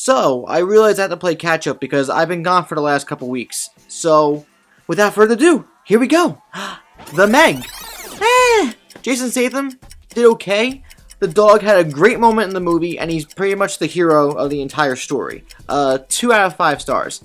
So, I realized I had to play catch up because I've been gone for the last couple weeks. So, without further ado, here we go. The Meg. Jason Statham did okay. The dog had a great moment in the movie, and he's pretty much the hero of the entire story. 2 out of 5 stars.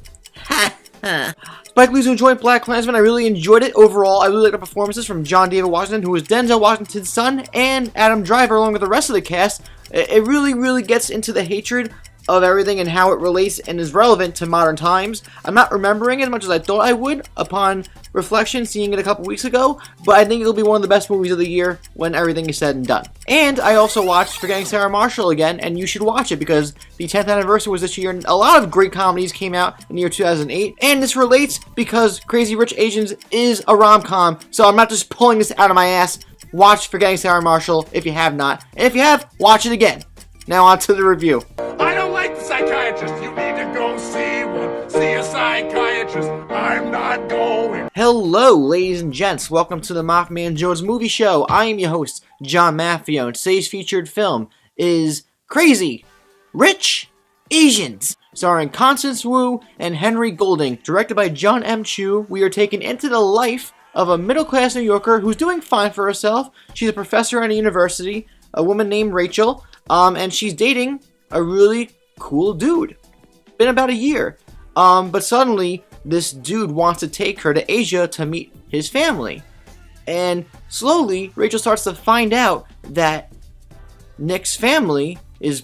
Spike Lee's enjoyed BlacKkKlansman. I really enjoyed it overall. I really liked the performances from John David Washington, who was Denzel Washington's son, and Adam Driver, along with the rest of the cast. It really gets into the hatred of everything and how it relates and is relevant to modern times. I'm not remembering it as much as I thought I would upon reflection, seeing it a couple weeks ago, but I think it'll be one of the best movies of the year when everything is said and done. And I also watched Forgetting Sarah Marshall again, and you should watch it because the 10th anniversary was this year, and a lot of great comedies came out in the year 2008, and this relates because Crazy Rich Asians is a rom-com, so I'm not just pulling this out of my ass. Watch Forgetting Sarah Marshall if you have not, and if you have, watch it again. Now on to the review. I don't like the psychiatrist. You need to go see one. See a psychiatrist. I'm not going. Hello, ladies and gents. Welcome to the MaffmanJones movie show. I am your host, John MaffmanJones. Today's featured film is Crazy Rich Asians, starring Constance Wu and Henry Golding. Directed by John M. Chu, we are taken into the life of a middle-class New Yorker who's doing fine for herself. She's a professor at a university, a woman named Rachel, and she's dating a really cool dude. Been about a year. But suddenly, this dude wants to take her to Asia to meet his family. And slowly, Rachel starts to find out that Nick's family is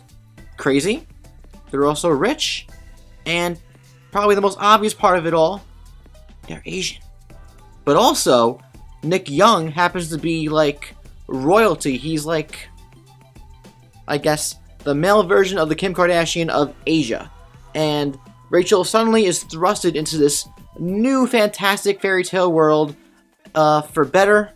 crazy. They're also rich. And probably the most obvious part of it all, they're Asian. But also, Nick Young happens to be like royalty. He's like, I guess, the male version of the Kim Kardashian of Asia. And Rachel suddenly is thrusted into this new fantastic fairy tale world, for better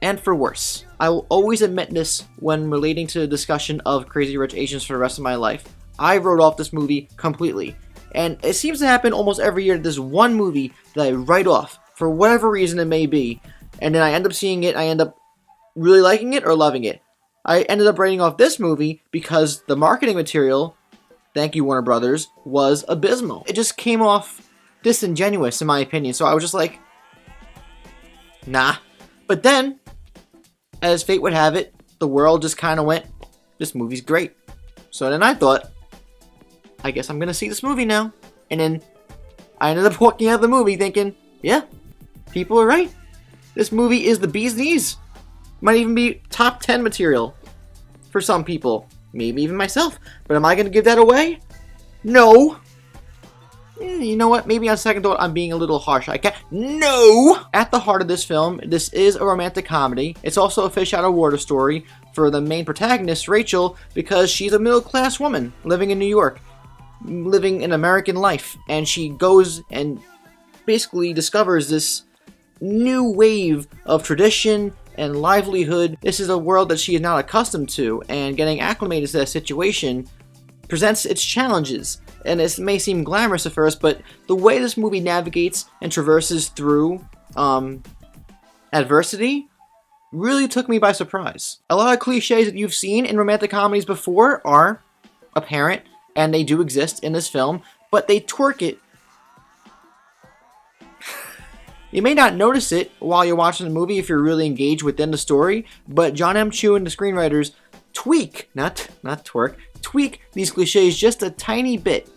and for worse. I will always admit this when relating to the discussion of Crazy Rich Asians for the rest of my life. I wrote off this movie completely. And it seems to happen almost every year. There's one movie that I write off, for whatever reason it may be, and then I end up seeing it, I end up really liking it or loving it. I ended up writing off this movie because the marketing material, thank you Warner Brothers, was abysmal. It just came off disingenuous in my opinion, so I was just like, nah. But then, as fate would have it, the world just kind of went, this movie's great. So then I thought, I guess I'm gonna see this movie now. And then I ended up walking out of the movie thinking, yeah, people are right. This movie is the bee's knees. Might even be top 10 material for some people. Maybe even myself. But am I going to give that away? No. You know what? Maybe on second thought, I'm being a little harsh. I can't. No! At the heart of this film, this is a romantic comedy. It's also a fish out of water story for the main protagonist, Rachel, because she's a middle-class woman living in New York, living an American life. And she goes and basically discovers this new wave of tradition and livelihood. This is a world that she is not accustomed to, and getting acclimated to that situation presents its challenges. And it may seem glamorous at first, but the way this movie navigates and traverses through adversity really took me by surprise. A lot of cliches that you've seen in romantic comedies before are apparent, and they do exist in this film, but they twerk it. You may not notice it while you're watching the movie if you're really engaged within the story, but John M. Chu and the screenwriters tweak these cliches just a tiny bit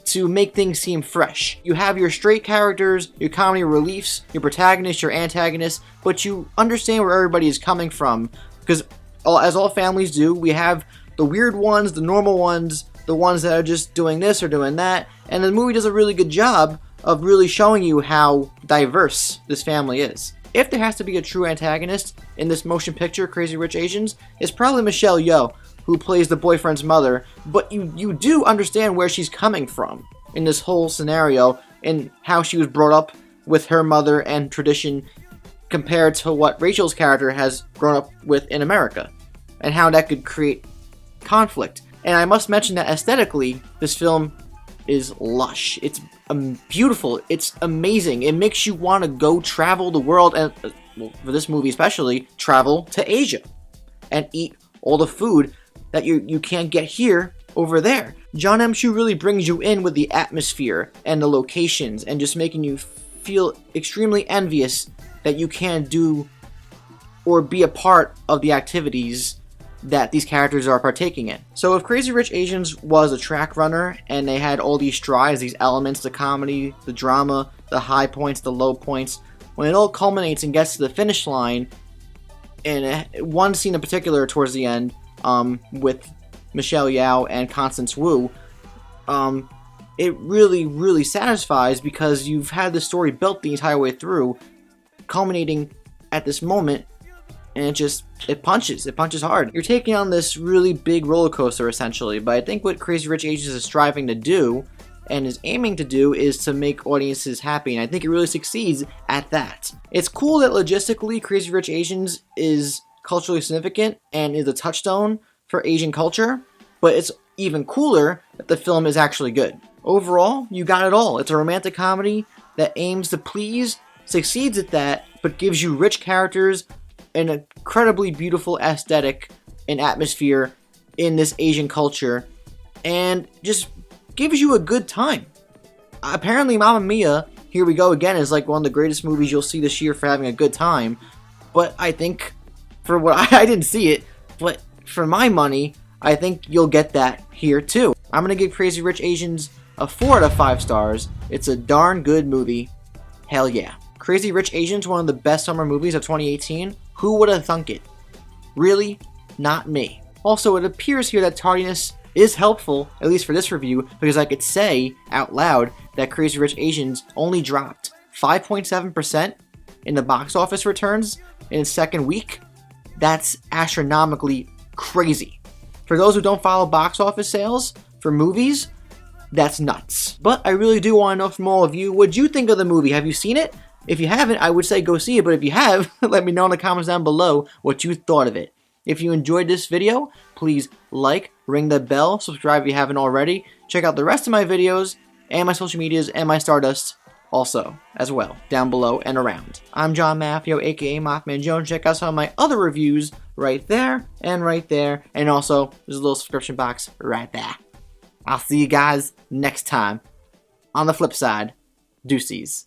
to make things seem fresh. You have your straight characters, your comedy reliefs, your protagonist, your antagonist, but you understand where everybody is coming from, because as all families do, we have the weird ones, the normal ones, the ones that are just doing this or doing that, and the movie does a really good job of really showing you how diverse this family is. If there has to be a true antagonist in this motion picture, Crazy Rich Asians, it's probably Michelle Yeoh, who plays the boyfriend's mother, but you do understand where she's coming from in this whole scenario and how she was brought up with her mother and tradition compared to what Rachel's character has grown up with in America, and how that could create conflict. And I must mention that aesthetically, this film is lush. It's beautiful. It's amazing. It makes you want to go travel the world, and well, for this movie especially, travel to Asia and eat all the food that you can't get here over there. John M. Chu really brings you in with the atmosphere and the locations and just making you feel extremely envious that you can do or be a part of the activities that these characters are partaking in. So if Crazy Rich Asians was a track runner and they had all these strides, these elements, the comedy, the drama, the high points, the low points, when it all culminates and gets to the finish line, and one scene in particular towards the end with Michelle Yeoh and Constance Wu, it really, really satisfies because you've had the story built the entire way through, culminating at this moment, and it punches hard. You're taking on this really big roller coaster essentially, but I think what Crazy Rich Asians is striving to do and is aiming to do is to make audiences happy, and I think it really succeeds at that. It's cool that logistically Crazy Rich Asians is culturally significant and is a touchstone for Asian culture, but it's even cooler that the film is actually good. Overall, you got it all. It's a romantic comedy that aims to please, succeeds at that, but gives you rich characters, an incredibly beautiful aesthetic and atmosphere in this Asian culture, and just gives you a good time. Apparently Mamma Mia, here we go again, is like one of the greatest movies you'll see this year for having a good time, but I think, for what I didn't see it, but for my money, I think you'll get that here too. I'm gonna give Crazy Rich Asians a 4 out of 5 stars. It's a darn good movie. Hell yeah. Crazy Rich Asians, one of the best summer movies of 2018. Who would have thunk it? Really? Not me. Also, it appears here that tardiness is helpful, at least for this review, because I could say out loud that Crazy Rich Asians only dropped 5.7% in the box office returns in its second week. That's astronomically crazy. For those who don't follow box office sales for movies, that's nuts. But I really do want to know from all of you, what'd you think of the movie? Have you seen it? If you haven't, I would say go see it, but if you have, let me know in the comments down below what you thought of it. If you enjoyed this video, please like, ring the bell, subscribe if you haven't already. Check out the rest of my videos and my social medias and my Stardust also, as well, down below and around. I'm John Maffio, aka MaffmanJones. Check out some of my other reviews right there, and also there's a little subscription box right there. I'll see you guys next time. On the flip side, deuces.